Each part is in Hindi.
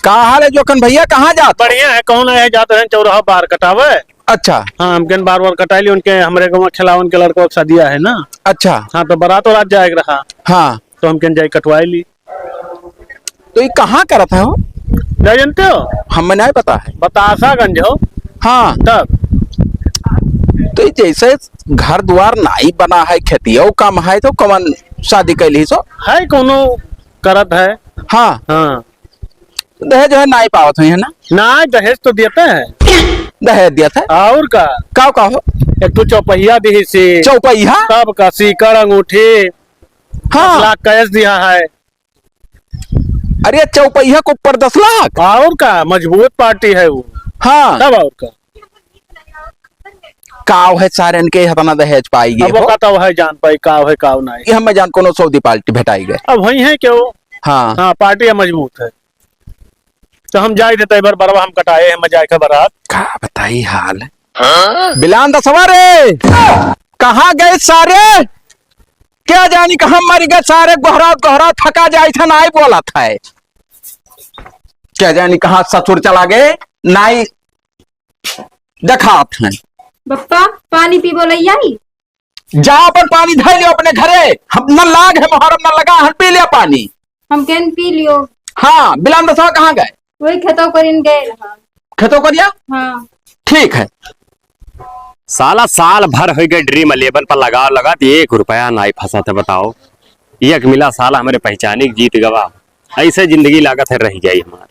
कहाँ हाल है जोखन भैया, कहाँ जाते? बढ़िया है। कौन है? जाते हैं चौराहा बार कटावे। अच्छा। हाँ, हम बार बार कटाई उनके हमारे गाँव खिलावन के लड़कों को शादिया है ना। अच्छा। हाँ, तो बारात और रात जाएगा रहा। हाँ, तो हम जाई कटवाई ली। तो ये कहाँ करत है हो? नहीं जानते हो? हमें नहीं पता है। बतासागंज हो। हाँ, तब तो ये जैसे घर द्वार नहीं बना है, खेतियों कम है, तो कौन शादी कैली सो? है कोनो करत है। हाँ, हाँ, दहेज है नहीं पावत है ना? ना दहेज तो देते हैं। दहेज दिया था और का का हो? एक तो चौपहिया दी सी, चौपहिया? तब का सीकर अंगूठी, 10 हाँ, लाख कैश दिया है। अरे चौपहिया को ऊपर 10 लाख? और का मजबूत पार्टी है वो। हाँ, तब और का काव है सारे इनके हतना दहेज पाई गए अब वो कहता है जान पाई काव है काव नहीं। ये हमें जान कोनो सऊदी पार्टी भेटाई गए। अब वही है क्यों। हाँ, हाँ, पार्टी मजबूत है। तो हम जाए थे बार बरवा हम कटाए हैं मजाए का बारात। का बताई हाल बिलान दसवारे कहाँ गए सारे? क्या जानी कहाँ मर गए सारे? गोहरा गोहरा थका जाए था नाई बोला था। क्या जानी कहाँ ससुर चला गए नाई देखा था। बप्पा पानी पी बोलैया ही। जा अपन पानी धर लियो अपने घरे। हम न लाग है मुहर्रम न लगा, हम पी लिया पानी। हम केन पी लियो। हाँ, बिलान दसवा कहाँ गए? वही खेतों करीन गए रहा। खेतों करिया? हाँ, ठीक है। साला साल भर हो गए ड्रीम 11 पर लगा 1 रुपया नहीं फंसा था। बताओ, एक मिला साला हमारे पहचाने जीत गवा। ऐसे जिंदगी लागत है रह गई हमारा।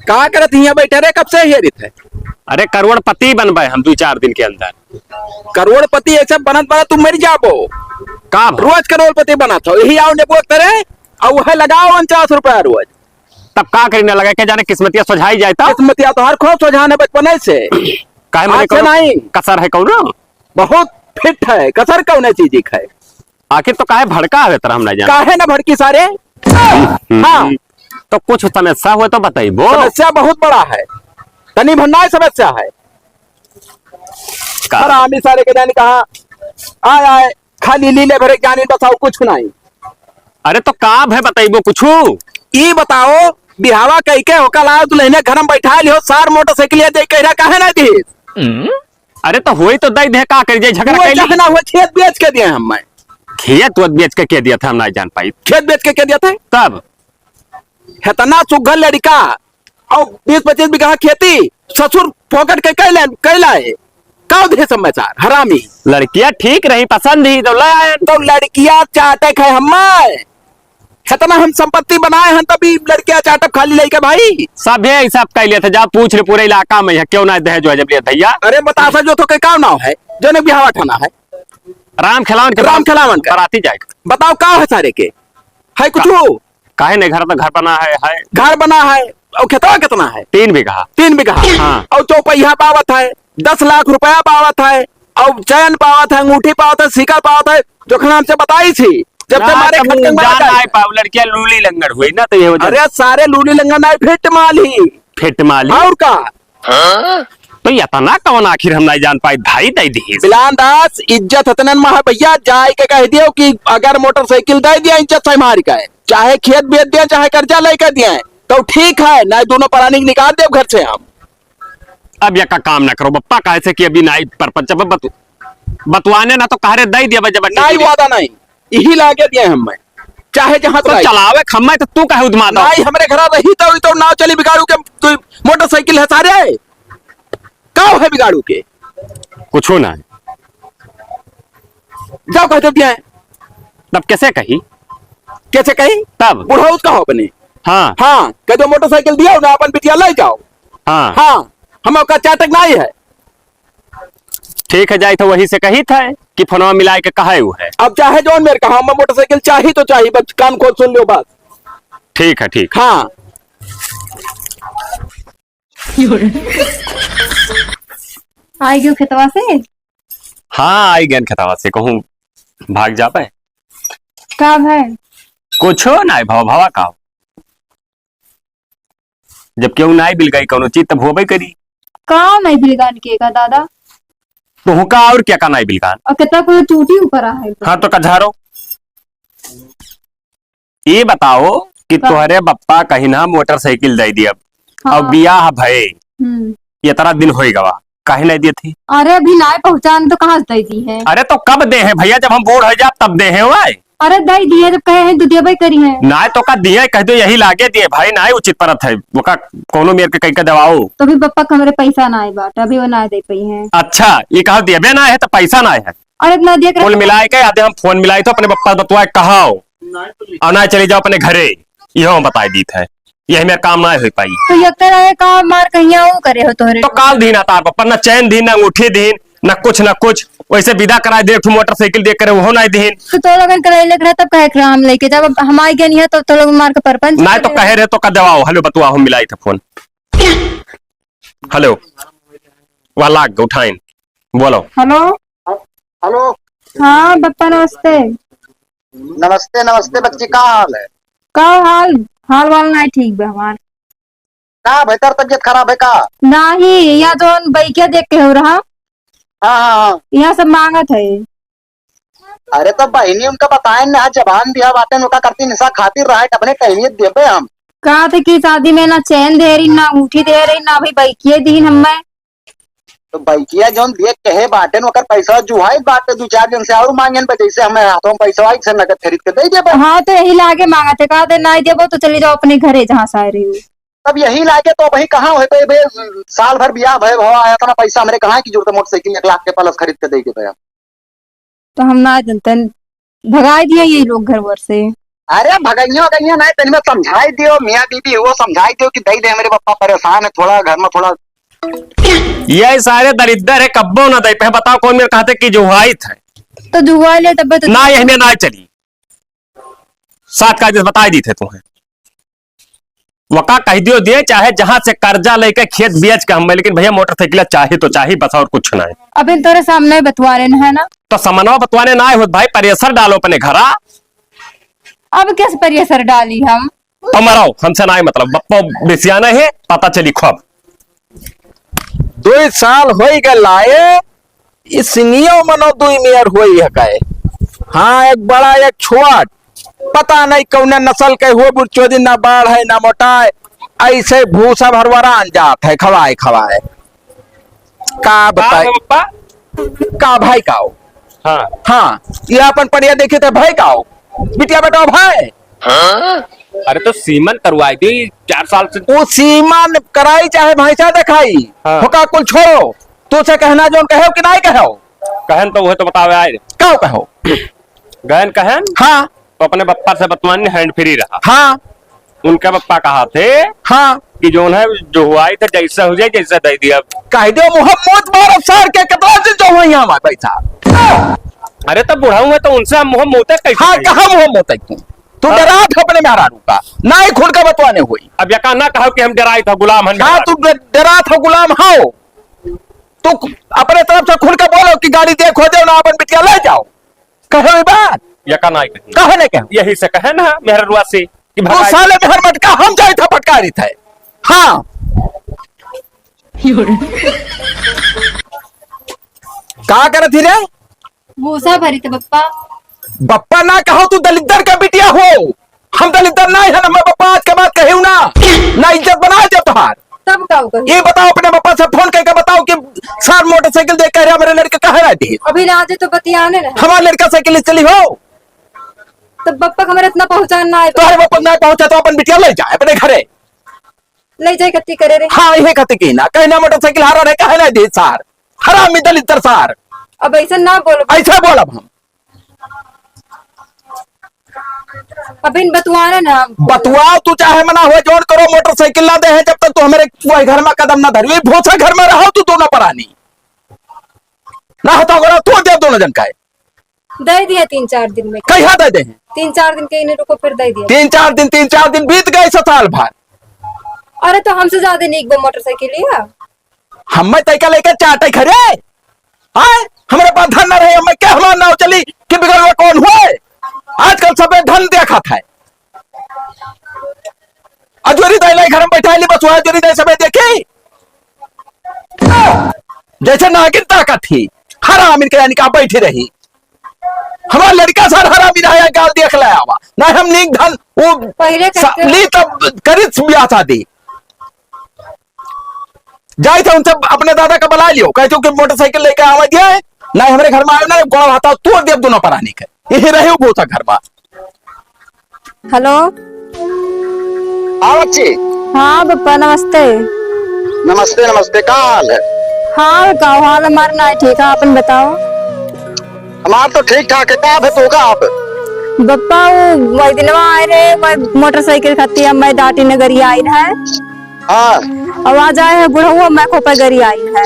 कहा करत हिया बैठे रे? कब से हेरित है? अरे करोड़पति बन पाए हम 2-4 दिन के अंदर। करोड़पति ऐसे बनत बना तुम मर जाबो का रोज करोड़पति बना था। यही आओ ने बोलते रहे और वह लगाओ 49 रुपया रोज। तब का करने लगा के जाने किस्मतिया सुझाई जाए तो किस्मतिया तो हर खो सोझाने बचपन से काहे आज से मैंने नहीं। कसर है कौन? बहुत फिट है, कसर कौन चीज है? आखिर तो काहे भड़का है तरह हम नहीं जाने। काहे ना भड़की सारे? हाँ, तो कुछ समस्या हुए तो बताइबो। समस्या बहुत बड़ा है, तनी भंडार समस्या है। हरामी सारे के जाने कहा आए आए खाली लीले भरे जानी बताओ कुछ नहीं। अरे तो का है बताइबो कुछ। ये बताओ बिहावा कह के होकर लाओ दुल्हने घर में बैठा लियो, सार मोटरसाइकिल दे कह काहे ना दी? अरे तो हुई तो दई दे का कर जाए झगड़ा कैली। ना हुआ खेत बेच के दिए हम। मैं खेत वत बेच के कह दिया था हम नहीं जान पाई। खेत बेच के दिया था तब हेतना सुघर लड़का और 20-25 बीघा खेती ससुर पॉकेट के कैला है का दे समाचार। हरामी लड़कियां ठीक रही पसंद ही तो ले आए। तो लड़कियां चाटक है हमारे हेतना हम संपत्ति बनाए हैं तभी लड़कियां चाटक खाली लेके भाई। सभे ऐसा कह लिया था। जा पूछ रहे पूरे इलाका में है क्यों ना दहेज जो है जब लिया भैया। अरे बता सा जो तो का नाव है जो ने बिहावा ठाना है? राम खिलावन के राम खिलावन का बराती जाए। बताओ का है सारे के है कुछ? काहे नहीं घर तो घर बना है घर बना है और खेतवा कितना है? 3 बीघा। 3 बीघा। हाँ। और चौपहिया पावत है 10 लाख रुपया पावत है और चैन पावत है, अंगूठी पावत है, सिक्का पावत है। जो खनाम से बताई थी जब से हमारे लड़कियां लूली लंगड़ हुई ना तो ये अरे सारे लूली लंगन आए फिट माली फिट माली और का। तो इतना कौन आखिर हम नहीं जान पाई भाई दे दी। बिलान दास इज्जत हतनन महा भैया जाए के कह दियो कि अगर मोटरसाइकिल दे दिया इज्जत से मार का है, चाहे खेत बेच दिया चाहे कर्जा लेकर दिया तो ठीक है ना, दोनों प्राणी निकाल दे घर से हम। अब यह का काम ना करो बप्पा काहे से कि अभी नाई परपंच बतवाने ना तो कह दे दिया जब नहीं वादा नहीं यही लाके दिए हम। मैं चाहे जहां तो चलावे खम्मा तो तू कहे उदमा दो। नहीं हमरे घर रही तो नाव चली बिगाड़ू के तो मोटरसाइकिल है सारे का है बिगाड़ू के कुछ ना जाओ कहते दिया तब कैसे कही कैसे कही तब बुढ़ा उसका हो बने। हाँ हाँ कह दो मोटरसाइकिल दिया ना अपन बिटिया ले जाओ। हाँ हाँ हम का चाटक नहीं है। ठीक है जाए तो वही से कही था कि फोनवा मिलाए के कहा वो है। अब चाहे जो मेरे कहा मैं मोटरसाइकिल चाहिए तो चाहिए, बस कान खोल सुन लो बात। ठीक है ठीक। हाँ आई क्यों खेतवा से? हाँ आई गन खतावा से कहूँ भाग जा पाए का है? कुछ हो ना भाव भावा का जब क्यों ना बिल गई कोनो चीज तब होबे करी। का नहीं बिलगान के का दादा? तो का और क्या करना है बिलकान। और कितना कोई टूटी ऊपर आ है। हाँ तो कझारो ये बताओ कि तुम्हारे बप्पा कहीं ना मोटरसाइकिल दे दी अब हाँ। और बियाह भय हम्म। ये तरह दिन हो गवा काहे नहीं दिए थी। अरे अभी ना पहुंचाने तो कहाँ से दे दी है। अरे तो कब दे हैं भैया, जब हम बूढ़ हो जाए तब दे हैं वाई। अरे दे दी है जब कहे हैं दुधिया भाई करी है। ना तो का दिए कह दो यही लागे दिए भाई ना उचित परत है वो का कोनो मेरे के कहीं का दवाओ। तो अभी पप्पा का हमारे पैसा ना आए बाट अभी वो ना दे पाई है। अच्छा ये कहा दिए ना है तो पैसा ना है। और इतना दिया फोन कर मिलाए के आधे हम फोन मिलाए तो अपने बप्पा बतवाए कहा और ना चली जाओ अपने घरे यह हम बताए दी थे यही मेरा काम ना हो पाई। तो यक्कर आए का मार कहीं वो करे हो तोहरे। तो काल दिन आता पप्पा न चैन दिन न अंगूठी दिन न कुछ वैसे विदा कराए दे मोटरसाइकिल देख कर वो नहीं दिन। तो तो लोगन करे लेकर रहे तब कहे कि हम लेके जब हमारे के नहीं है तो लोग मार के परपंच ना तो कहे रहे तो का दवाओ हेलो बतुआ हम मिलाई थे फोन हेलो वह लाग उठाइन बोलो। Hello hello. हाँ पप्पा नमस्ते। नमस्ते नमस्ते बच्ची, का हाल है? का हाल हाल वाल नहीं ठीक बे हमार। का बेहतर तबियत खराब है का? नहीं या जो बैकिया देख के हो रहा हाँ हाँ हाँ। यहाँ सब मांगत है। अरे तो बहनी उनका बताए ना जबान दिया बातें उनका करती निशा खातिर रहा है अपने कहमियत देबे हम। कहा थे कि शादी में ना चैन दे रही ना अंगूठी दे रही ना भाई बैकिए दीन हमें। तो बैकिया जोन देख कहे बाटे ओकर पैसा जुहाई बाटे 2-4 दिन से और मांगे जैसे हमें हाथों में पैसा आई से नगद खरीद के दे देबे। हाँ तो यही लागे मांगा थे कहा थे नहीं देबो तो चली जाओ अपने घरे जहाँ से आ रही हूँ। तब यही लागे तो वही कहाँ हो पे साल भर ब्याह भय भवा आया था ना पैसा हमारे कहाँ की जरूरत मोटरसाइकिल 1 लाख के प्लस खरीद के दे देबे हम। तो हम ना जनते भगाई दिए ये लोग घर वर से। अरे भगैया भगैया नहीं तेन में समझाई दियो मियाँ बीबी वो समझाई दियो कि दे दे मेरे पापा परेशान है थोड़ा घर में थोड़ा। ये सारे दरिद्र है कब्बो ना दे पे बताओ कौन मेरे कहते कि जुहाई थे तो जुआ ले तब तो ना यही में ना चली सात का बताई दी थे तुम्हें वका कह दियो दिए चाहे जहां से कर्जा लेके खेत बेच के हम लेकिन भैया मोटरसाइकिल चाहे तो चाहे बस और कुछ ना है। अब इन तोरे सामने बतवा रहे है ना तो समनवा बतवाने ना हो भाई प्रेशर डालो अपने घरा। अब कैसे प्रेशर डाली हम। तो मराओ हमसे ना मतलब बप्पा बेसियाना है पता चली खब 2 साल हो गए लाए सिंगियो मनो 2 मेयर हुई है काए। हाँ एक बड़ा एक छोट पता नहीं कौन नस्ल के हुए बुढ़चोदी ना बाढ़ है ना मोटाए ऐसे भूसा भरवरा जात है खवाए खवाए का बताए का भाई का हो। हाँ हाँ ये अपन पढ़िया देखे थे भाई का हो बिटिया बेटा भाई। अरे तो सीमन करवाई थी 4 साल से वो सीमान कराई चाहे भैंसा दिखाई हाँ। होका कुल छोड़ो तो से कहना जो कहो कि नहीं कहो कहन तो वो तो बतावे आए कहो कहो। गहन कहन हाँ तो अपने बप्पा से बतवान हैंड फ्री रहा। हाँ उनके बप्पा कहा थे हाँ कि जो है जो हुआ था जैसा हो जाए जैसा दे दिया। कह दो मोहम्मद बारह साल के कितना से जो हुई हमारे पैसा। अरे तो बुढ़ा हुआ तो उनसे मोहम्मद कैसे हाँ कहा मोहम्मद तू डरा था अपने मेहरारू का ना ही खुल का बतवाने हुई। अब यका ना कहो कि हम डराए था गुलाम हम हाँ तू डरा था गुलाम हो तू अपने तरफ से खुल के बोलो कि गाड़ी देखो दो ना अपन बिटिया ले जाओ कहो ये बात यका ना कहे नहीं कहो यही से कहे ना मेहरुआ से कि वो साले मेहर मटका हम जाए था फटकारी थे। हाँ क्या करे थी रे भूसा भरी थे पप्पा। बप्पा ना कहो तू दलिद्र का बिटिया हो हम दलिद्र नहीं है ना मैं बप्पा आज के बाद कहूँ ना इज्जत बना दे तुहार। तब का कही ये बताओ अपने पापा से फोन करके बताओ कि सर मोटरसाइकिल देख कर मेरे लड़के कहा रहती है। अभी राजे तो बतियाने रहे हमारा लड़का साइकिल चली हो तो पप्पा का हमारे इतना पहुंचाना है तुम्हारे पापा नहीं पहुंचा तो अपन बिटिया ले जाए अपने घरे। ले जाए कत्ती करे रे। हाँ यही कहते की ना कहना मोटरसाइकिल हरा रहे कहे ना दे सार हरामी दलिद्र सार अब ऐसा ना बोलो ऐसे बोलब हम अभी इन बतवाना ना बतुआओ तू चाहे मना हुए जोड़ करो मोटरसाइकिल ना दे है जब तक तू हमारे घर में कदम ना धरी भूसा घर में रहो तू दोनों परानी ना होता तू दे दोनों जन का दे दिया 3-4 दिन में कहा दे दे 3-4 दिन के इन्हें रुको फिर दे दिया। 3-4 दिन बीत गए साल भर। अरे तो हमसे ज्यादा नहीं वो मोटरसाइकिल लिया हम तैका लेकर चाटे खरे आए हमारे पास धन न रहे हमें क्या हमारा नाव चली कि बिगड़ कौन हुए आजकल सब धन देखा था अजोरी दाई घर में बैठा ली बस वह अजोरी दाई समय देखी जैसे नागिन ताकत थी हरामी के यानी कहा बैठी रही हमारा लड़का सर हरामी रहा गाल देख लाया हुआ ना हम नीक धन वो पहले कैसे- ली तब करित ब्याह शादी जाए थे उनसे अपने दादा का बुला लियो कहते हो कि मोटरसाइकिल लेकर आवा दिया है ना हमारे घर में आयो ना गोड़ा हाथा तोड़ देव दोनों परानी के यही रहे वो था घर में हेलो। हाँ बच्ची, हाँ पप्पा नमस्ते। नमस्ते नमस्ते, का हाल है? हाँ बताओ, हाल हमारा ना ठीक है, अपन बताओ। हमारा तो ठीक ठाक है, का है तो का आप? पप्पा वो वही दिनवा आए रहे, वही मोटरसाइकिल खाती है, मैं डाटी नगरी आई है, हाँ, आवाज आए है बुढ़ऊ मैं खोपा गरी आई है।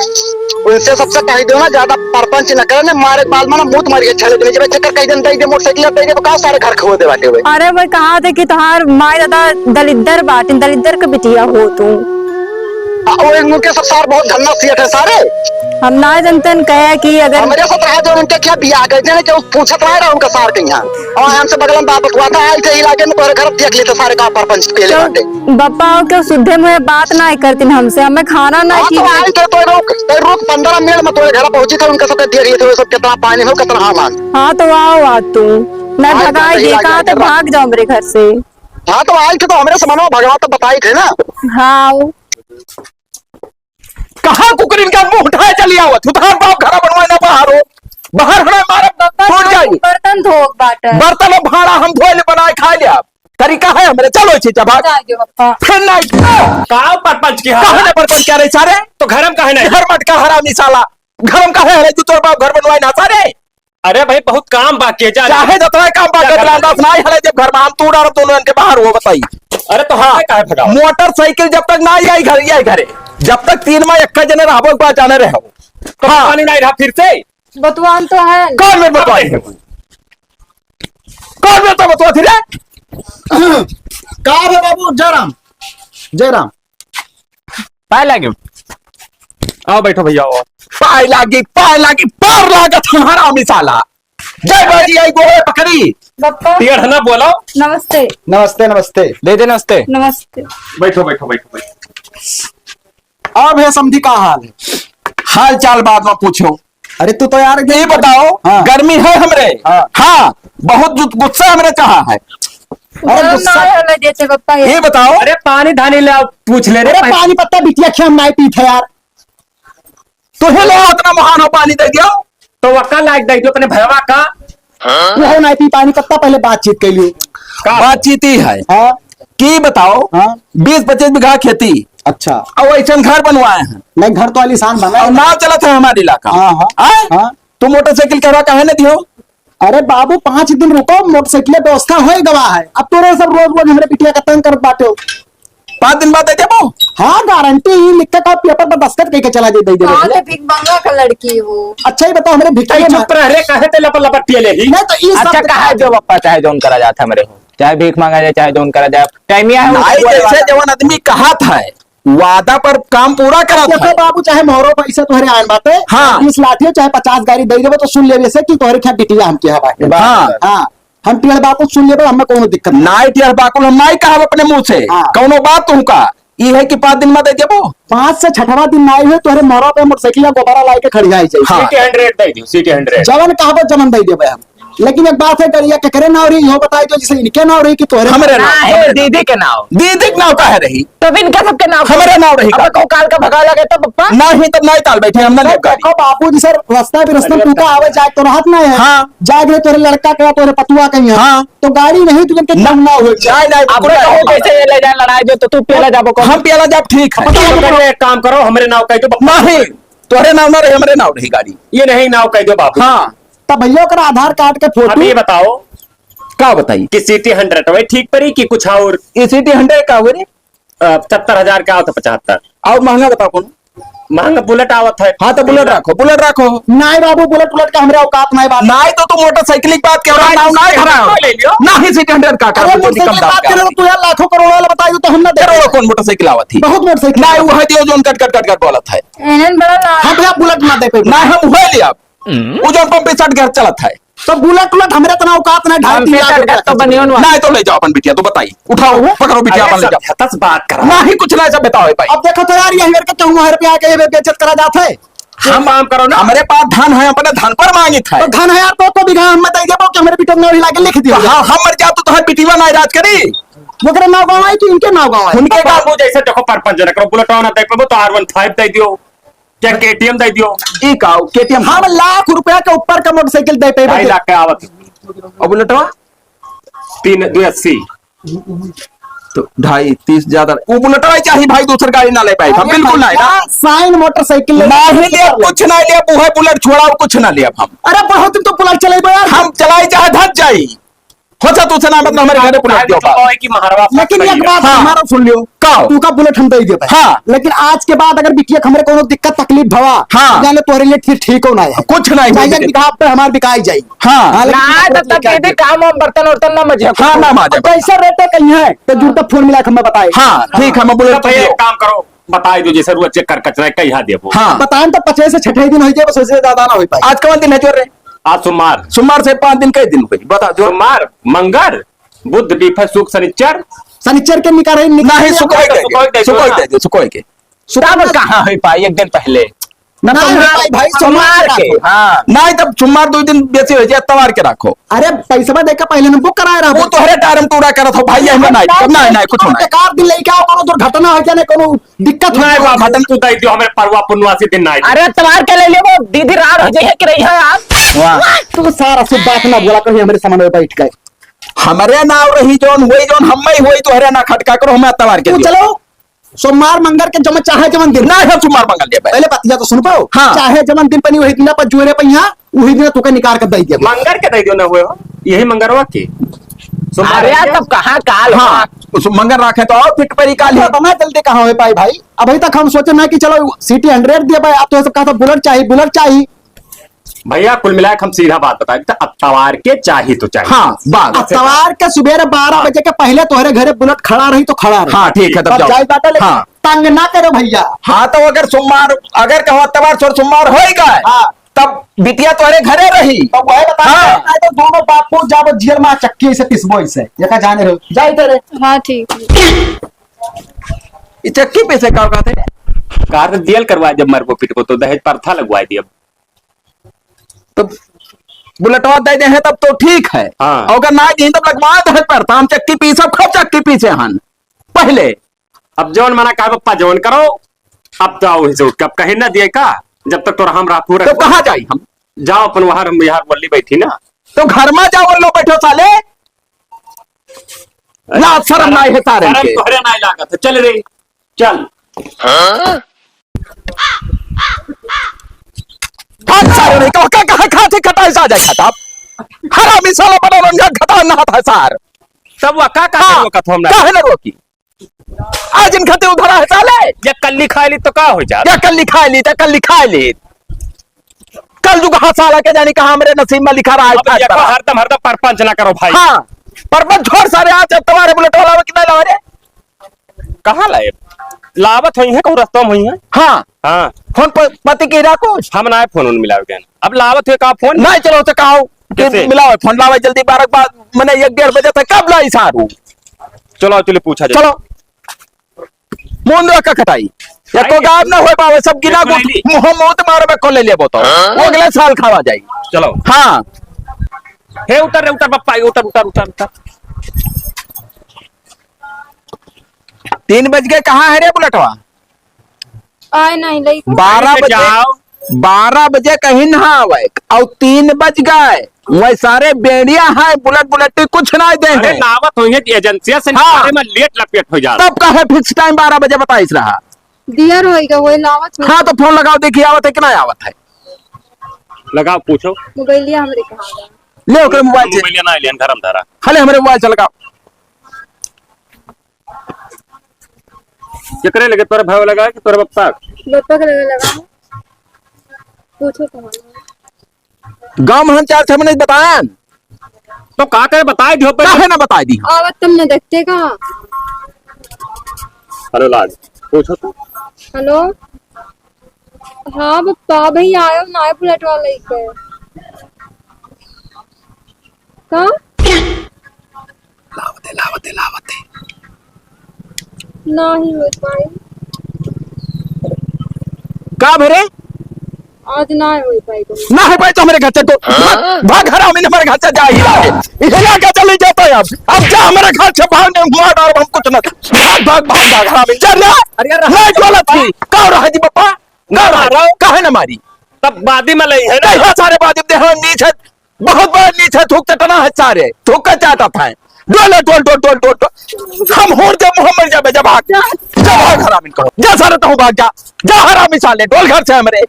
उनसे सबसे कह दो ना ज्यादा परपंच न करे ना, मारे बाल माना मुंह तुम्हारी अच्छा लगने जब चक्कर कह दिन दे मोटरसाइकिल दे दे तो का सारे घर खो दे बाटे हुए। अरे भाई कहा थे कि तुम्हार माए दादा दलिद्दर बाटे, दलिद्दर का बिटिया हो तू। और उनके सब सार बहुत धन्ना सीट है सारे। हम ना जनतन कहे कि अगर हमारे साथ रहा जो उनके क्या बियाह कर देने जो पूछत रहा उनका सार के यहाँ और हमसे बगल बात हुआ था आई थे इलाके में तोरे घर देख लेते सारे का परपंच के लिए बाटे। बप्पा के शुद्ध में बात ना करती हमसे, हमें खाना ना हाँ तो आई थे तो रुक 15 मिनट में तोरे घर पहुंची थे उनके सब देख लिए थे सब कितना पानी हो कितना हामान। हाँ तो आओ आ तू, मैं हाँ, भगाई तो दे सही कहा लगा तो भाग जाओ मेरे घर से। हाँ तो आई थे तो हमारे समानों भगवान तो बताई थे ना। हाँ कहा कुकरीन का मुंह उठाए चली आवत उधार बाप घर बनवाए ना बाहर हो बाहर हमें मारे टूट जाएगी बर्तन धोक बाट बर्तन और भाड़ा हम धोए ले बनाए खा लिया तरीका है हमारे चलो चीचा भाग पप्पा। फिर नहीं का परपंच के कहने पर कौन क्या रहे सारे तो घर में कहे नहीं। घर मटका हरामी साला घर में कहे जो तोर बाप घर बनवाए ना सारे अरे भाई बहुत काम बाकी है जा चाहे जतरा काम बाकी लादास ना हले जब घर में हम तू डाल दोनों इनके बाहर हो बताई अरे तो हाँ काहे भगाओ मोटरसाइकिल जब तक ना आई घर ये घरे जब तक 3 में एक जने रहो पास जाने रहो तो पानी नहीं रहा फिर से बतवान तो है कौन में बतवाई कौन में तो बतवा थी रे का है बाबू जयराम जयराम पाए लागे आओ बैठो भैया आओ पाए लागी पार लागत हमारा मिसाला जय बाजी आई गोहे पकड़ी पप्पा। टेढ़ ना बोलो नमस्ते नमस्ते नमस्ते दे दे नमस्ते नमस्ते। बैठो बैठो बैठो बैठो अब है समझी का हाल है? हाल चाल बाद में पूछो अरे तू तो यार ये बताओ हाँ। गर्मी है हमरे हाँ बहुत गुस्सा हमरे कहा है अरे गुस्सा देते पप्पा ये बताओ अरे पानी धानी ले आओ पूछ ले अरे पानी पत्ता बिटिया खिया हम नहीं पीते यार तुहे लो इतना महान हो पानी दे दिया तो वक्का लाइक दे दो अपने भैया का तू है नहीं पी पानी पत्ता पहले बातचीत कर लिए बातचीत ही है हाँ की बताओ हाँ 20-25 बीघा खेती अच्छा और ऐसा घर बनवाए हैं नहीं घर तो आलिशान बना और है। नाव चला था हमारे इलाका हाँ, हाँ, आए? हाँ। तू मोटरसाइकिल करवा कहे न दियो अरे बाबू 5 दिन रुको मोटरसाइकिल व्यवस्था हो गवा है अब तोरे सब रोज रोज हमारे बिटिया का तंग कर बाटे हो। 5 दिन बाद दे देबो हाँ गारंटी ही लिख का पेपर पर दस्तखत करके चला दे दे हाँ दे तो बिग बंगा का लड़की वो। अच्छा ही बताओ हमारे भिखारी चुप रह रे कहे ते लपट लपट पिए ले ही नहीं तो ये अच्छा सब कहा है जो पप्पा चाहे जोन करा जाता है मेरे को चाहे भीख मांगा जाए चाहे जोन करा जाए टाइमिया है नाई उसको जैसे वादा। जवान आदमी कहा था वादा पर काम पूरा करा देखो था बाबू चाहे मोहरो पैसा तुम्हारे आन बाटे हाँ। 20 लाठी हो चाहे 50 गाड़ी दे देबो तो सुन लेबे से कि तोहरे क्या बिटिया हम के बाटे हाँ। हाँ हम टेढ़ बापू सुन लेबे हमें कोनो दिक्कत नहीं। नाई टियर बाकुल हम नाई कहा अपने मुंह से हाँ। कौनो बात तुमका ये है कि 5 दिन में दे देबो 5 से 6वां दिन ना हुए तोहरे मोहरो पे मोटरसाइकिल गोबारा लाई के खड़ी जाई चाहिए हाँ। सिटी 100 दे दियो सिटी 100 जवन कहावत जमन दे देबे हम लेकिन एक बात है करिया के करे ना हो रही हो बताई तो जैसे इनके ना हो रही कि तोहरे हमरे ना नाव है दीदी के नाव दीदी के नाव कहे रही तो बिन का सबके नाव हमरे नाव रही अब को काल का भगा लगे तो पप्पा नहीं तब नहीं ताल बैठे हम ना ले गाड़ी देखो बापू जी सर रास्ता भी रास्ता टूटा आवे जाए तो राहत ना है हाँ। जाग रहे तोरे लड़का का तोरे पतुआ का यहाँ हाँ। तो गाड़ी नहीं तुझे के काम ना हुए नहीं नहीं अब कहो कैसे ये ले जाए लड़ाई जो तो तू पहले जाबो को हम पियाला जब ठीक है एक काम करो हमरे नाव कह दो नहीं तोहरे नाव ना रही हमरे नाव रही गाड़ी ये नहीं नाव कह दो बाबू हाँ तब भैया का आधार कार्ड के अब फोटो ये बताओ क्या बताइए कि सिटी 100 वही ठीक पड़ी कि कुछ और सिटी 100 का हुए रे 70,000 का हो तो 75 और महंगा बताओ कौन महंगा बुलेट आवत है हाँ तो बुलेट रखो नहीं बाबू बुलेट उलट का हमारे औकात नहीं बात नहीं तो मोटरसाइकिल की बात कर रहा नाव नहीं खड़ा ले लियो नहीं सिटी 100 का अरे मोटरसाइकिल की बात करे तो तू यार लाखों करोड़ों वाला बताई तो हम ना दे करोड़ों कौन मोटरसाइकिल आवत थी बहुत मोटरसाइकिल नहीं वो है दियो जोन कट बोला था एनन बड़ा लाल हम भैया बुलेट ना दे पे नहीं हम हुए लिया वो जोन पंप पे सट घर चला था तो बुलेट उलट हमारे तना औकात नहीं 2.5 लाख रुपया तो बनियोन नहीं तो ले जाओ अपन बिटिया तो बताइए उठाओ पकड़ो बिटिया अपन ले जाओ हतस बात कर नहीं कुछ नहीं सब बताओ भाई अब देखो तो यार ये करके 14,000 रुपया के बेइज्जत करा जाता है हम काम करो ना। हमारे पास धन है, अपने धन पर मांगित है। तो धन है यार तो बिघा हम बताई देबो कि हमारे पिटो में लाके लिख दियो। हाँ, हम मर जाओ तो तुम्हारी पिटीवा ना राज करी। वो करे नाव गांव है कि इनके नाव गांव है? उनके का का वो जैसे देखो परपंच न करो, बुलेट ना देख पाबो तो R15 दे दियो, क्या KTM दे दियो। ई का केटीएम हम लाख रुपया के ऊपर का मोटरसाइकिल दे पे 2.5 लाख के आवत, और बुलेटवा 382। तो 2.5-30 ज्यादा। वो बुलेटवा चाहिए भाई, दूसरी गाड़ी ना ले पाए हम, बिल्कुल नहीं ना। साइन मोटरसाइकिल नहीं लिया, कुछ ना लिया, वो है बुलेट छोड़ा और कुछ ना लिया हम। अरे बहुत तो पुलार चलेबो यार। हम चलाई चाहे धज जाई, हो जा तुझसे ना मतलब हमारे घरे बुलेट दियो बा। की महारवा लेकिन एक बात हाँ। हमारा सुन लियो, कहो। तू का बुलेट हम दे दे भाई। हाँ। लेकिन आज के बाद अगर बिटिया हमरे कोनो दिक्कत तकलीफ भवा, हाँ। जाने तोरे लिए फिर ठीक होना है। कुछ नहीं चाहिए बिघा पे हमार बिकाई जाई। हाँ। लेकिन ना बुलेट तब तक लेके ये काम हम बर्तन वर्तन ना मजे। हाँ ना माजे। अब कैसे रेटे कहीं है तो जुड़ता फोन मिला के हमें बताए। हाँ ठीक है, मैं बुलेट भैया दियो। एक काम करो, बता दो जैसे रुआ चेक कर कचरा कहीं देबो। हाँ, बताएं तो 25 से 6 दिन हो जाए, बस उससे ज्यादा ना हो पाए। आज कौन दिन है जोर रे? आज सोमवार, सोमवार से 5 दिन कई दिन हुए बता जो। सोमवार, मंगल, बुध, बीफा, शुक्र, शनिचर। शनिचर के निकाल नहीं सुकोई सुकोई के, दे, सुकोई ना। दे, सुकोई के। सुबह कहाँ हो पाई एक दिन पहले ना भाई सोमवार के। हाँ नहीं तब सोमवार 2 दिन बेसी हो जाए, तवार के रखो। अरे पैसा देकर पहले ने बुक कराया रहा। वो तो हरे टाइम पूरा करत हो भाई, हमें नहीं करना है, नहीं कुछ होना है। बेकार दिन लेके आओ, कोनो दुर्घटना हो जाए, कोनो दिक्कत नहीं हो बा घटन तू दे दियो, हमें परवा पुनवासी दिन ना। अरे तवार के ले ले वो दीदी रार हो जाए कि रही है आप। तू सारा सब बात ना बोला कहीं हमारे सामने बैठ गए। हमारे नाव रही जोन हुई जोन हम ही हुई तो हरे ना खटका करो, हमें तवार के तू दियो। चलो सोमवार मंगल के जमा चाहे जमन दिन नहीं हम सोमवार मंगल ले पहले पतिया तो सुन पाओ। हाँ। चाहे जमन दिन पनी वही दिन पर जुएरे पहिया वही दिन तुके निकाल कर दई दे। मंगल के दे दियो ना हुए हो, यही मंगलवा के सोमवार अरे है। तब कहाँ काल हाँ, उस मंगल रखे तो और फिट पर निकाल तो मैं जल्दी कहाँ हो पाई भाई। अभी तक हम सोचे ना कि चलो सिटी 100 दिया भाई, अब तो सब कहा था बुलेट चाहिए, बुलेट चाहिए। भैया कुल मिला के हम सीधा बात बताए तो अब तवार के चाहिए तो चाहिए। हाँ बात। सवार के सुबह 12 बजे के पहले तुम्हारे घरे बुलेट खड़ा रही तो खड़ा रही। हाँ ठीक है, तब जाओ। जाए बाटा लेकिन हाँ। तंग ना करो भैया। हाँ तो अगर सोमवार, अगर कहो तवार छोड़ सोमवार होएगा, हाँ। तब बिटिया तुम्हारे घरे रही। तो वही बता हाँ। तो दोनों बापू जाबो जेल में चक्की से पिसबो इसे ये जाने रहो जाए तेरे। हाँ ठीक। ये चक्की पे से का कहते हैं? कार जेल करवाए जब मरबो पिटबो तो दहेज प्रथा लगवाए दिया। तो बुलेटवा दे दे हैं तब तो ठीक है। हाँ। और अगर ना दी तब लगवा दे पर हम चक्की पी सब खब चक्की पीछे हन पहले। अब जौन मना कहा पप्पा जौन करो, अब तो आओ से उठ के अब कहीं ना दिए का, जब तक तो हम राखू तो कहाँ जाई हम? जाओ अपन वहां हम बिहार बोली बैठी ना। तो घर में जाओ लो बैठो साले, ना शर्म ना है सारे शर्म के। तोहरे ना लागत है, चल रे चल। हाथ सारे नहीं कहो कहाँ खाते खटाई सा जाए खटा हरा मिसाला बना रंगा खटा ना था सार तब वो का हाँ, का हम ना काहे ना रोकी आज इन खाते उधर है साले। ये कल्ली खा ली तो का हो जा। या कल लिखा ली तो कल लिखा ली कल जो कहा साला के जाने कहा हमारे नसीब में लिखा रहा अब ये है। को हरदम हरदम परपंच ना करो भाई। हाँ पर छोड़ सारे आज तुम्हारे बुलेट वाला में कितना लावे रे? कहाँ लाए लावत हुई है, कहूँ रास्ता में हुई है। हाँ हाँ फोन पर पति के राखो हम ना फोन उन मिलाओ गए, अब लावत हुए का फोन नहीं चलो तो कहो कैसे? कि मिलाओ फोन लावे जल्दी 12 बाद मैंने 11 बजे तक कब लाई सारू। चलो चलो पूछा जाए। चलो मुंडा का कटाई या को गायब ना हो पावे सब गिना को मुंह मुंह मारे में खोल ले लिया बोतो वो अगले साल खावा जाई। चलो हाँ हे उतर रे उतर पप्पा उतर उतर उतर उतर। 3 बज गए कहाँ है रे बुलेटवा? आए नहीं लई 12 बजे जाओ 12 बजे कहीं ना आवे और 3 बज गए वही सारे बेड़िया है बुलेट बुलेट कुछ ना दे अरे हैं। लावत हुई है एजेंसिया से हाँ। निकाले में लेट लपेट हो जा। तब का है फिक्स टाइम 12 बजे बताइस रहा। दिया रहेगा वही लावत में। हाँ तो फोन लगाओ देखिए आवत है कि नहीं आवत है। लगाओ पूछो मोबाइल लिया हमरे कहा ले ओकरे मोबाइल से मोबाइल ना लियन धरम धारा खाली हमारे मोबाइल से लगाओ। केकरे लगे तोरे भाव लगा कि तोरे पप्पा लोपा के लगा पूछो कहाँ गाँव में हम 4-6 मिनट बताएं तो का करे बताए दियो पे। काहे ना बताई दी। आवत तुम न देखते कहाँ। हेलो लाज पूछो तो हेलो हाँ पप्पा भाई आयो ना आयो बुलेट वाला ही के कहाँ लावते ना ही हो पाए का भरे आज ना हो पाई तो ना है भाई तो हमारे घर से तो भाग हरा मैंने हमारे घर से जा हिला के चले जाता है अब जा हमारे घर से बाहर नहीं हुआ और हम कुछ ना भाग भाग भाग हरा में जा ना नहीं गलत थी कह रहा जी पापा कह रहा कहे ना मारी तब बादी में लई है ना नहीं सारे बात हाँ नीचे बहुत बड़ा नीचे थूक चटना है सारे थूक कर चाहता था डोल डोल डोल डोल डोल डोल हम होर जब मोहम्मद जब जब भाग जा भाग हरामी कहो जा सारे तो भाग जा हरामी साले डोल घर से हमारे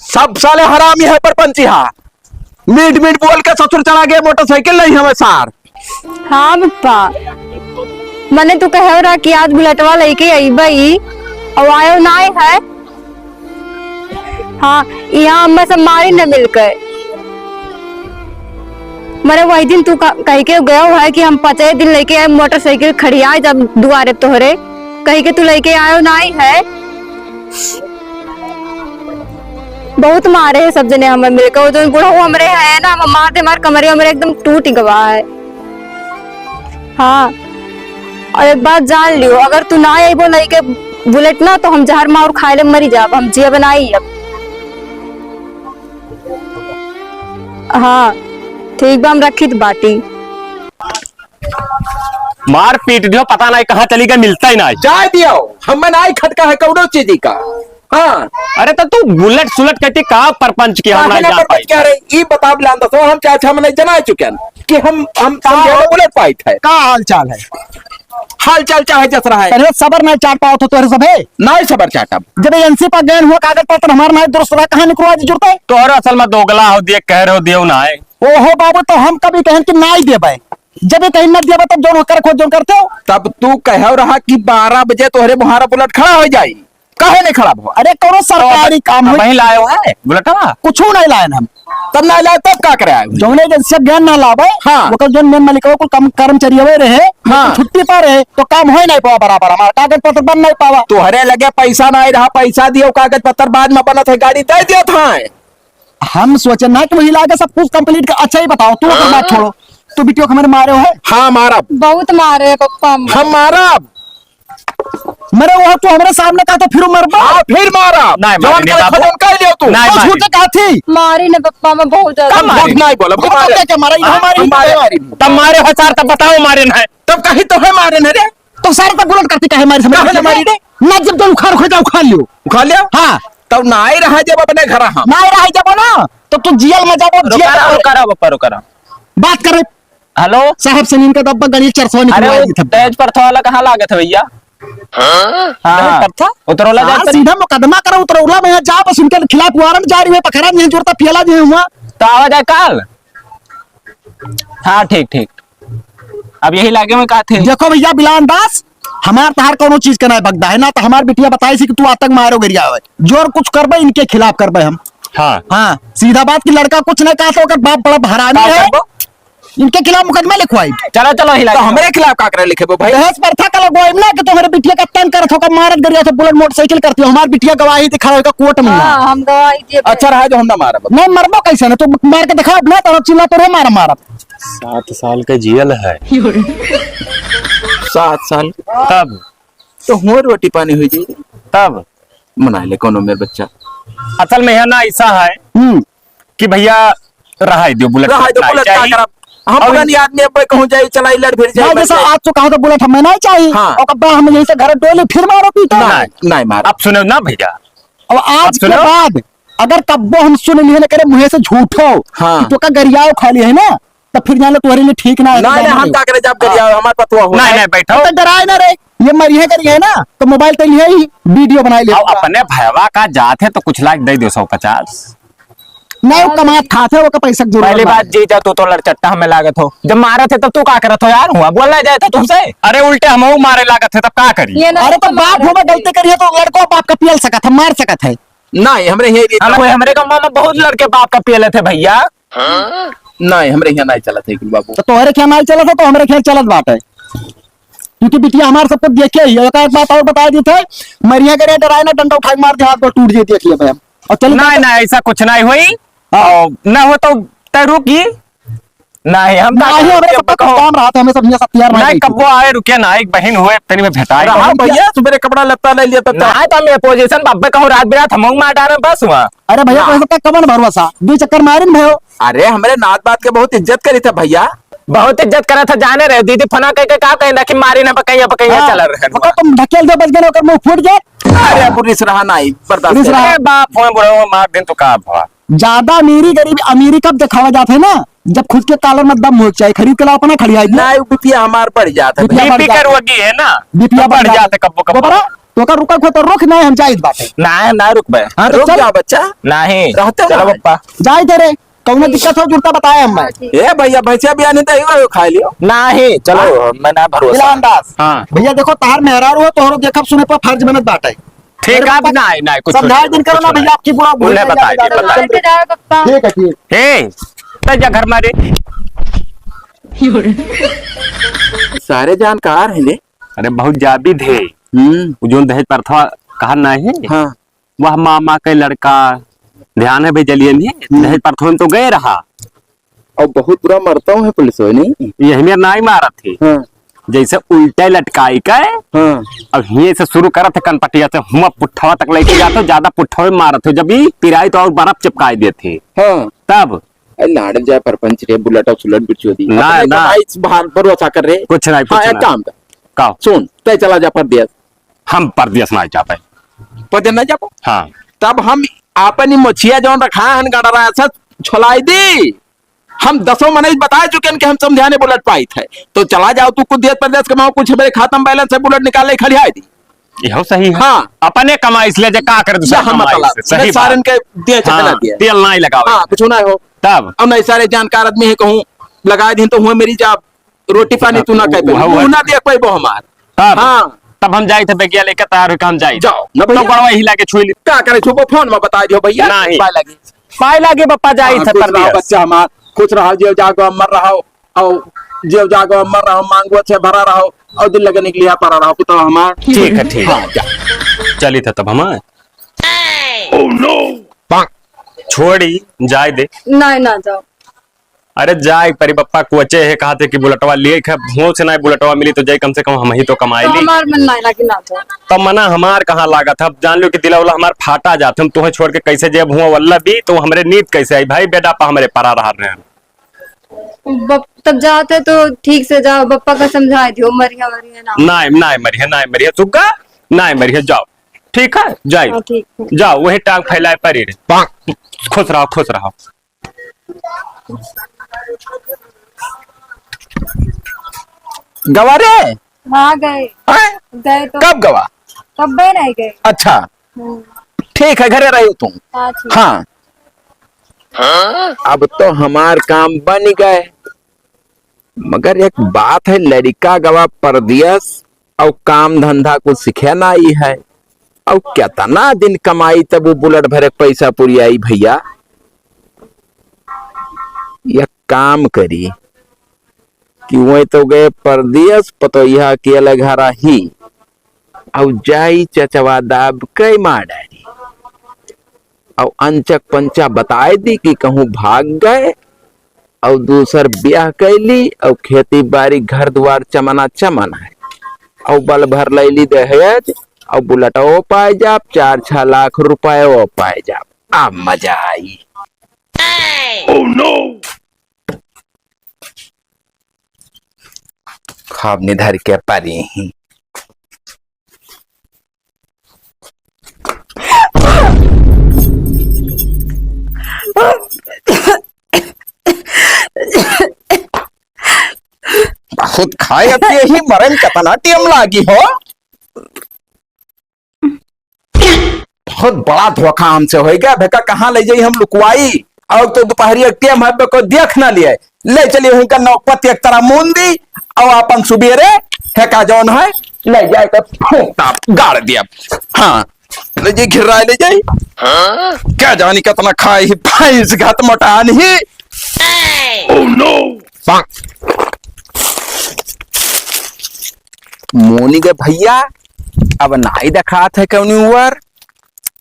सब साले हरामी है पर पंचिहा मीट मीट बोल के ससुर चला गया मोटरसाइकिल नहीं हमें सार हाँ पप्पा मैंने तो कह रहा कि आज बुलेटवा लेके आई भाई और आयो ना है हाँ यहाँ अम्मा सब मारी न मिलकर मैंने वही दिन तू कह के गया हुआ है कि हम 50 दिन लेके आए मोटरसाइकिल खड़ी आए जब दुआरे तोहरे कह के तू लेके आयो ना है बहुत मारे है सब जने हमें मिलकर वो जो बूढ़ा हमरे है ना हम मारते मार कमरे हमारे एकदम टूट गवा है हाँ और एक बात जान लियो अगर तू ना आई बोल के बुलेट ना तो हम जहर मार खाए ले मरी जाब हम जिया बनाई अब हाँ ठीक बा हम रखी तो बाटी मार पीट दियो पता नहीं कहाँ चली गई मिलता ही नहीं जा दियो हम नहीं खटका है कौनो चीज का हाँ अरे तो तू बुलेट सुलट कहती कहाँ परपंच की हम नहीं जा पाई क्या रे ये बता बिलान दसो हम चाचा हम नहीं जना चुके हैं कि हम समझे बुलेट पाइट है का हाल चाल है हाल चाल चाहे जस रहा है अरे सबर नहीं चाट पाओ तो तोहरे सब है नहीं सबर चाटब जब एजेंसी पर गए हुआ कागज पत्र हमारा नहीं दुरुस्त रहा कहाँ निकलवा जरूरत है तोहरा असल में दोगला हो दिए कह रहे हो दियो ना है ओहो बाबू तो हम कभी कहें कि ना ही देबे जब कहीं न देबे तब जो कर खोज जो करते हो तब तू कह रहा कि 12 बजे तोहरे मुहारा बुलेट खड़ा हो जाई कहे नहीं खड़ा हुआ अरे कौनो सरकारी काम हो वही लाए है बुलेटवा कुछ नहीं लायन हम तब ना लाए तब का करे जौने एजेंसी ज्ञान ना लावे हाँ। वो जो मेन मालिक कुल कम कर्मचारी हुए रहे हाँ। छुट्टी पर रहे तो काम हो नहीं पावा बराबर हमारा कागज पत्र बन नहीं पावा तोहरे लगे पैसा नहीं रहा पैसा दियो कागज पत्र बाद में बनत है गाड़ी दे दियो था हम सोचे ना कि वही लागे सब कुछ कंप्लीट कर अच्छा ही बताओ तू अगर बात छोड़ो तू बिटियो हमारे मारे हो हाँ मारा बहुत मारे है पप्पा हम मारा मेरे वो तो हमारे सामने कहा तो फिर मरबा हाँ फिर मारा नहीं, जवान मारी नहीं का बाबू। खत्म कर लियो तू नहीं, तो मारी। झूठे कहा थी मारी ने पप्पा में बहुत ज्यादा तब झूठ नहीं बोला वो तो क्या क्या मारा ये हमारी हमारे तब मारे हजार तब बताओ मारे ना तब कहीं तो है मारे न रे तो सारे तक बुलेट करती कहे हमारी कहे समझ हमारी रे? ना जब तो उखाड़ खोजा उखाड़ लियो खा लियो हाँ तब ना ही रहा जब अपने घर हम ना रहा जब ना तो तू जियल में जाबो रुका बात करे हेलो साहब से नींद का डब्बा गणित 400 अरे निकलवा वो दी था तेज पर वाला कहाँ लागे थे भैया हाँ था उतरोला हाँ, जाते सीधा मुकदमा करो उतरौला में यहाँ जा बस उनके खिलाफ वारंट जारी है पकड़ा नहीं जोड़ता पियला नहीं हुआ तो आवाज है काल हाँ ठीक ठीक अब यही लागे में कहा थे देखो भैया बिलान दास हमार तहार कोनो चीज का नहीं बगदा है ना तो हमार बिटिया बताई सी कि तू आतंक मारो गिरिया है जोर कुछ करबे इनके खिलाफ करबे हम हाँ हाँ सीधा बात की लड़का कुछ नहीं कहा तो ओकर बाप बड़ा हरामी है इनके खिलाफ मुकदमा लिखवाई चलो चलो ही तो लागे हमारे खिलाफ का करे लिखे वो भाई दहेज प्रथा का लगवाई ना कि तुम्हारे बिटिया का तंग करत होकर मारत गरिया तो बुलेट मोटरसाइकिल करती हो हमारी बिटिया गवाही दिखा होगा कोर्ट में हाँ हम गवाही दिए अच्छा रहा जो हम ना मारा नहीं मरबो कैसे ना तू मार के दिखा ना तो चिल्ला तो मारा मारा 7 साल का जेल है 7 साल तब तो हो रोटी पानी हुई जी तब मना ले कोनो मेरे बच्चा असल में है ना ऐसा है कि भैया रहा दियो बुलेट रहा तो बुलेट का करब हम पुरानी आदमी अब कहूं जाई चलाई लड़ फिर जाई जैसा आज तो कहा तो बुलेट हमें नहीं चाहिए हाँ। और कब्बा हम यहीं से घर डोले फिर मारो पीटो नहीं नहीं मार अब सुनो ना भैया और आज के सुनो। बाद अगर कब्बो हम सुन लिए ना करे मुंह से झूठो हाँ। तो का गरियाओ खाली है ना तो फिर जान लो तुम्हारे लिए ठीक ना है नहीं नहीं हम का करे जब कर जाओ हमारे पतवा हो नहीं नहीं बैठो तो डराए ना रे ये मरिए करिए ना तो मोबाइल तो लिए ही वीडियो बनाई ले अब अपने भैया का जात है तो कुछ लाख दे दो 150 नहीं वो कमात खाते वो का पैसा जरूर पहली बात जीजा तू तो लड़चट्टा हमें लागत हो जब मारे थे तब तू क्या करत हो यार हुआ बोलना जाए था तुमसे अरे उल्टे हम मारे लागत है तब क्या करी ये ना अरे तो बाप हो गलती करिए तो लड़को बाप का पियल सकत है मार सकत है नहीं हमरे ये हमारे गाँव में बहुत लड़के बाप का पियले थे भैया नहीं हमरे यहाँ नहीं चला थे बाबू तो तोहरे क्या नहीं चलत है तो हमारे खेल चलत बात है क्योंकि बिटिया हमारे सबको देखे ही एक बात और बता दी थे मरिया करे डराए ना डंडा उठा के मार दे हाथ पर टूट जाती है भैया और चल नहीं नहीं ऐसा कुछ नहीं हुई और न हो तो तय रुकी नहीं हम नहीं हमारे सब कुछ काम रहा था, हमें सब सब तैयार नहीं कब्बो आए रुके ना एक बहन हुए तनी में भेटाई रहा भैया तुम्हारे कपड़ा लत्ता ले लिया तब नहीं तो मैं पोजीशन बाबे कहूं रात बिरात हम मार डाले बस हुआ। अरे भैया पैसा का कमन भरोसा 2 चक्कर मारिन भयो। अरे हमारे नात बात के बहुत इज्जत करी था भैया, बहुत इज्जत करा था जाने रहे दीदी फना कह के का कहना कि मारी ना पकैया पकैया चल रहे मगर तुम धकेल दो बच गए ओकर मुंह फूट जाए। अरे पुलिस रहा नहीं बर्दाश्त पुलिस कर। रहा। अरे बाप होए बुढ़ो मार दिन तो का भवा ज्यादा अमीरी गरीबी अमीरी कब दिखावा जाते है ना, जब खुद के कालर में दम हो चाहिए, खरीद के लाओ अपना खड़ी आई नहीं बीपीया हमार बढ़ जाता है बीपीया भैया। बढ़ बीपी जाता। कर वगी है ना बीपीया बढ़ जाते कब्बो कब्बो तो का रुका खो तो रुक नहीं हम जाइत बाटे। नहीं ना रुक बे हां तो रुक चल जा बच्चा, नहीं रहते चलो ना। पप्पा जाई तेरे कौनो दिक्कत हो जुड़ता बताया हम मैं। ए भैया भैंसिया भी आने तो खा लियो। नहीं चलो मैं ना भरोसा इलान दास हाँ। भैया देखो तार मेहरारू हो तोहरो देखब सुने पर फर्ज बनत बाटे। ठीक है नहीं नहीं कुछ समझाए दिन करो ना भैया आपकी बुरा उन्हें बताए तो बताए पे जाओ पप्पा। ठीक है ठीक। हे तय जा घर मारे सारे जानकार हैं ले। अरे बहुत जाबिद है जो दहेज प्रथा कहा नहीं है हाँ वह मामा के लड़का ध्यान है भेजलिए नहीं दहेज प्रथा में तो गए रहा और बहुत बुरा मरता हूँ पुलिस हो नहीं। यही में नाई मारा थी हाँ जैसे उल्टे लटकाई के हाँ अब यहीं से शुरू करत है कनपटिया से हुआ पुट्ठवा तक लेके जाते ज्यादा पुट्ठवा में मारत हो जब पिराई तो और बर्फ चिपकाई देते हाँ तब लाड़ जाए परपंच रे बुलेट और सुलट बिछो दी ना, अपने ना। कमाई से बाहर भरोसा कर रहे। कुछ नहीं हाँ एक कुछ काम कर कहो सुन तय चला जा परदेश हम परदेश ना चाहते पदे न जापो हाँ तब हम आपन मछिया जौन रखा हन गड़रा ऐसा छोलाई दी हम 10 महीने बता चुके हैं कि हम समझाने बुलेट पाई थे तो चला जाओ तू कुछ देश प्रदेश कमाओ कुछ मेरे खाता में बैलेंस है बुलेट निकाले खड़ी आई दी। यहो सही है हाँ अपने कमाई इसलिए जे का कर दूसरा हम कमाई मतलब से सही सारन बात। के दिए चला हाँ, दिया तेल नहीं लगाओ हाँ कुछ ना हो तब अब नहीं सारे जानकार आदमी है कहूँ लगा दी तो हुए मेरी जाब रोटी पानी तू ना कह वह- तू ना देख पाई हमार तब हाँ तब हम जाए थे बेगिया लेकर तैयार होकर हम जाए जाओ न तो भैया बड़वा हिला के छुई ली क्या करे छुपो फोन में बता दियो भैया नहीं। पाए लगी पाए लागे पप्पा जाई हाँ, थे खुश रहो परदेश बच्चा हमार खुश रहो जेव जागो अमर रहो और जेव जागो अमर रहो मांगो से भरा रहो और दिल लगे निकलिया पड़ा रहो तो हमार ठीक है ठीक हाँ जा चली था तब हम छोड़ी जाए दे नहीं ना जाओ। अरे जाए परी पप्पा कुचे है कहा थे कि बुलेटवा लिए भूख से ना बुलेटवा मिली तो जाए कम से कम हम ही तो कमाई तो ली हमार मन नहीं लगी ना जाओ। तब मना हमार कहाँ लागा था अब जान लो कि दिला वाला हमार फाटा जाते हम तुम्हें छोड़ के कैसे जेब हुआ वल्ला भी तो हमारे नींद कैसे आई भाई बेटा पा हमारे परा रहा रहे हैं तब जाते तो ठीक से जाओ पप्पा का समझाई दियो मरिया मरिया ना। नाय मरिया सुग्गा नाय मरिया जाओ ठीक है हाँ, जाओ ठीक है। जाओ वही टांग फैलाए परी रे खुश रहो खुश रहो गवारे हाँ गए गए तो कब गवा कब बे नहीं गए। अच्छा हम्म, ठीक है घरे रही तुम हाँ ठीक। हाँ अब तो हमार काम बन गए मगर एक बात है लड़का गवा परदेश और काम धंधा को सीखे ना ही है और कितना दिन कमाई तब वो बुलेट भरे पैसा पूरी आई भैया यह काम करी कि वही तो गए परदेश पतोया के अलग हरा ही और जाई चचवा दाब कई मार डाली और अंचक पंचा बताए दी कि कहूँ भाग गए और दूसर ब्याह कैली और खेती बाड़ी घर द्वार चमना चमन है और बल भर लैली दहेज और बुलेटो पाए जाप 4-6 लाख रुपए वो पाए जाप अब मजा आई। खाब निधर के परी ही बहुत खाए पिए ही मरन कतना टीम लागी हो बहुत बड़ा धोखा हमसे हो गया बेका कहाँ ले जाई हम लुकवाई और तो दोपहरी एक टेम है को देख ना लिए ले चलिए वहीं का नौपति एक तरह मुंदी और अपन सुबेरे हेका जौन है ले जाए तो फूंकता गाड़ दिया हाँ ले जाई घिर ले जाई क्या जानी कितना खाई ही भैंस घात मोटान ही मोनी के भैया अब नाई देखा थे कौन ऊपर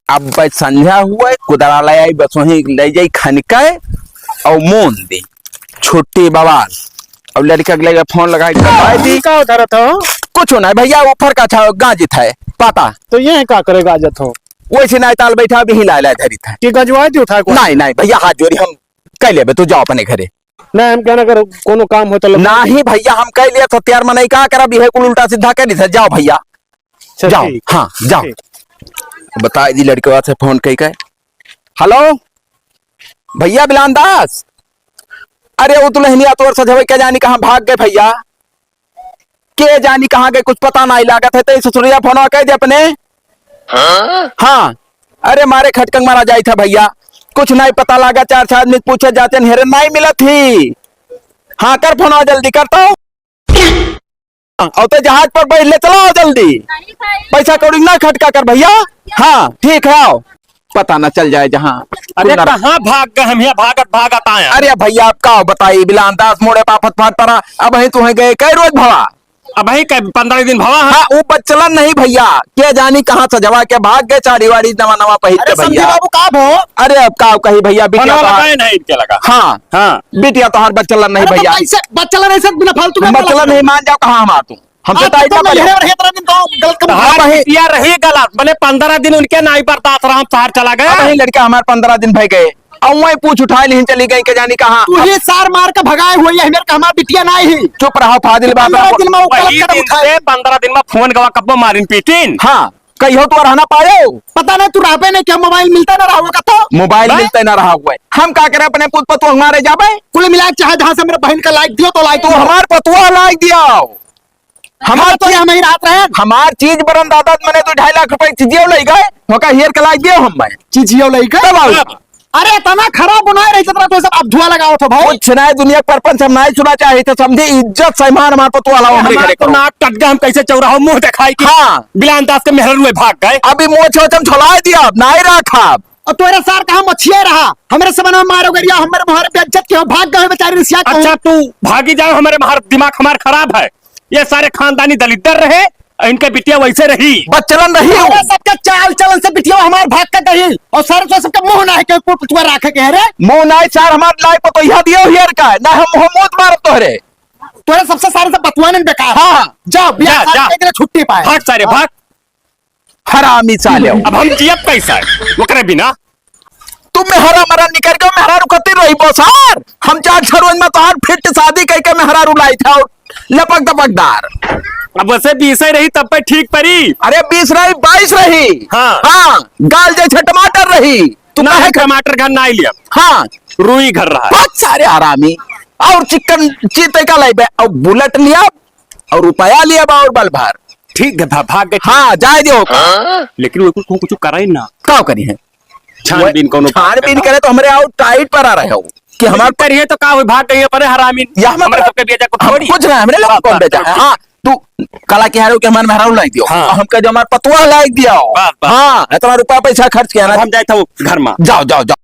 अब संध्या हुआ कुदरा ले आई बस वहीं ले जाई खनके और मोन दी छुट्टी बवाल। अब लड़का के लगे फोन लगा के बताई दी का उधर था कुछ नहीं भैया, ऊपर का था गाजित है पता, तो ये का करेगा जत हो वैसे नहीं ताल बैठा भी हिला धरी था। कि गजवाई दी उठा को नहीं नहीं भैया हाथ जोड़ी हम कह लेबे, तू जाओ अपने घरे। नहीं हम कहना कर कोनो काम हो तो नहीं भैया हम कह लिया तो तैयार में नहीं कहा कर, अभी है कुल उल्टा सीधा कह दी जाओ भैया जाओ। ठीक। हाँ जाओ। बताई दी लड़के से फोन कही के, हेलो भैया बिलान दास, अरे वो दुल्हनिया तोर सजवे के जानी कहाँ भाग गए भैया, के जानी कहाँ गए कुछ पता नहीं लागत है, तो ससुरिया फोन कह दे अपने। हाँ अरे मारे खटकंग मारा जाई था भैया, कुछ नहीं पता लगा, 4 आदमी पूछे जाते हेरे नहीं मिला थी। हाँ कर फोन जल्दी करता हूँ, और तो जहाज पर बैठ ले चलो जल्दी, पैसा कौड़ी ना खटका कर भैया। हाँ ठीक है आओ, पता ना चल जाए जहाँ। अरे कहाँ भाग गए हम, यहाँ भागत आए। अरे भैया आप का बताइए, बिलान दास मोड़े पापत फाट पड़ा, अब ही तुम्हें गए कई रोज भवा। अब ही 15 दिन भवा है। हाँ वो बच्चलन नहीं भैया, क्या जानी कहाँ सजवा के भाग गए, साड़ी वाड़ी नवा नवा पहन के भैया। बाबू का हो? अरे अब का कही भैया, बिटिया फोन तो लगाए नहीं इनके लगा। हाँ हाँ बिटिया तो हर बच्चलन नहीं भैया, बच्चा ऐसे बिना फालतू का बच्चलन नहीं मान जाओ कहाँ हम आतू हमसे टाइट ना पड़े। बिटिया रही गलत मैंने 15 दिन उनके नाई बर्दाश्त रहा, हम शहर चला गया। वही लड़का हमारे 15 दिन भय गए, और वही पूछ उठाए नहीं चली गई के जानी कहाँ। तू ही सार मार के भगाए हुए है, मेरे का हमारा बिटिया नहीं ही। चुप रहो फादिल बाबा। 15 दिन में वो गलत वही कदम दिन उठाए। से 15 दिन में फोन गवा कब्बो मारिन पीटिन। हाँ कही हो तो रहना पायो, पता नहीं तू राबे ने क्या मोबाइल मिलता ना रहा का तो मोबाइल मिलते ना रहा हुआ है। हम क्या करें अपने पुत पतु हमारे जाबे, कुल मिला चाहे जहाँ से मेरे बहन का लाइक दियो तो लाइक तो हमार पतुआ लाइक दिया हमारे तो यहाँ नहीं रात रहे हमार चीज बरन दादा मैंने तो 2.5 लाख रुपए चीजियो ले गए, होका हेयर के लाइक दियो हम मैं चीजियो लाइक। तब आओ। अरे तना खराब बनाए रही तरह तो सब अब धुआ लगाओ तो भाई कुछ नहीं दुनिया पर पंच हम नहीं सुना चाहिए तो समझे, इज्जत सम्मान हमार पतुआ लाओ हमरे घरे तो करो। नाक कट गया, हम कैसे चौराहा मुंह दिखाई कि हाँ बिलान दास के मेहर में भाग गए। अभी मोह छोचम छोड़ा दिया, अब नहीं रखा। और तोरे सार कहा मछिया रहा हमारे से बना मारो गरिया हमारे मोहर पे इज्जत क्यों भाग गए बेचारी रिसिया। अच्छा तू भागी जाओ, हमारे दिमाग हमार खराब है। ये सारे खानदानी दलितर रहे, इनके बिटिया वैसे रही बच्चलन रही हो। सबके चाल चलन से बिटिया हमारे भाग का गई, और सर तो सबका मुंह ना है कि पुतुआ राखे के रे मुंह नहीं चार हमार लाइक तो यह दियो हेयर का ना, हम मोत मार तोहरे तोरे सबसे सारे से बतुआ ने बेकार। हाँ जाओ बियाह जा, जा। शादी के लिए छुट्टी पाए। भाग सारे भाग। हरामी साले। अब हम जियत कैसा है वो करे बिना। तुम में हरा मरा निकल गयो, मैं हरा रुकती रही बोसार। हम 4 रोज में तो हर फिट शादी कह के मैं हरा रुलाई था, और लपक दपकदार। अब वैसे 20 ही रही तब पे ठीक परी। अरे 20 रही 22 रही। हाँ। हाँ गाल जैसे टमाटर रही। तुम ना कहे टमाटर घर ना लिया, हाँ रुई घर रहा। बहुत सारे हरामी, और चिकन चीते का लाइबे, और बुलेट लिया और रुपया लिया और बल भर। ठीक था भाग गए। हाँ जाए दियो। लेकिन वो कुछ करा ही ना, क्या करी है छानबीन कोनो छानबीन करे तो हमारे आउट टाइट पर आ रहे हो कि हमारे करिए तो का हुई, भाग गई पर हरामी। या हमारे सबके बेचा को हम छोड़ी कुछ नहीं, हमने लोग कौन बेचा है। हाँ तू कला के हारो के हमारे मेहरारू लाइक दियो। हाँ। हमका जो हमारे पतुआ लाइक दिया। बस, बस। हाँ इतना रुपया पैसा खर्च किया ना। हम जाए था वो घर में। जाओ जाओ जाओ।